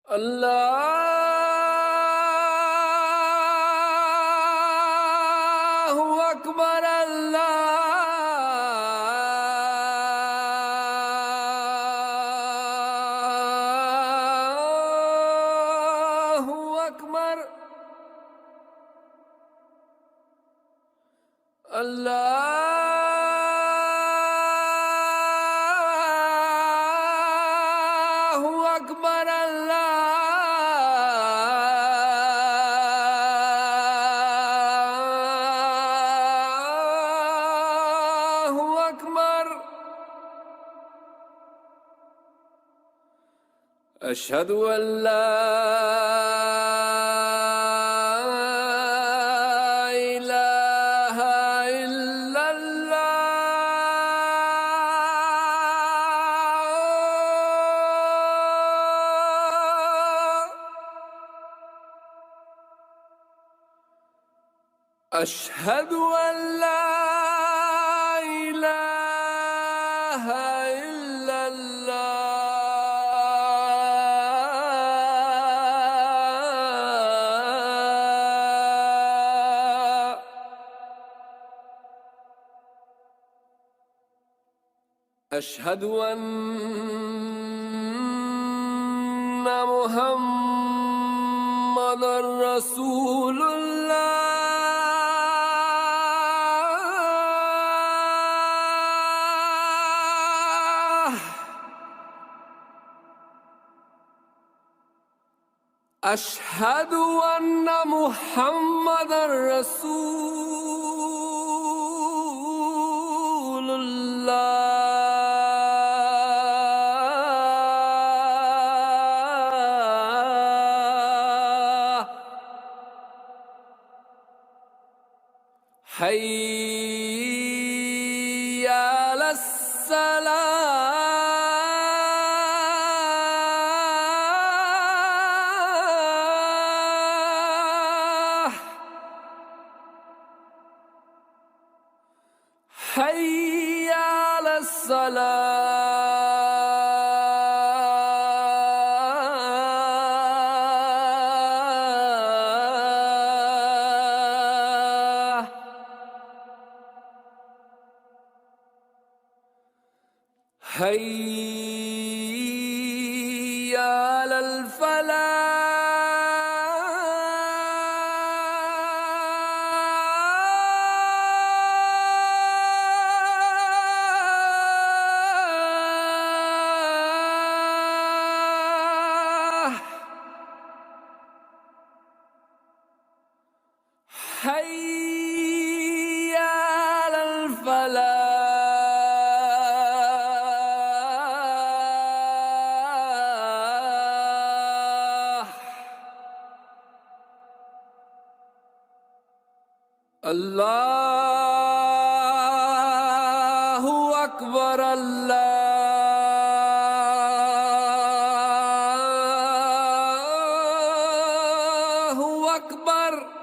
الله أكبر. الله أكبر. الله أكبر. الله أكبر. أشهد أن لا إله إلا الله. أشهد أن لا إله إلا الله. أشهد أن محمدًا رسول الله. أشهد أن محمدًا رسول الله. حي على الصلاة. حي على الصلاة. حي على الفلاح. حي على الفلاح. الله أكبر. الله أكبر.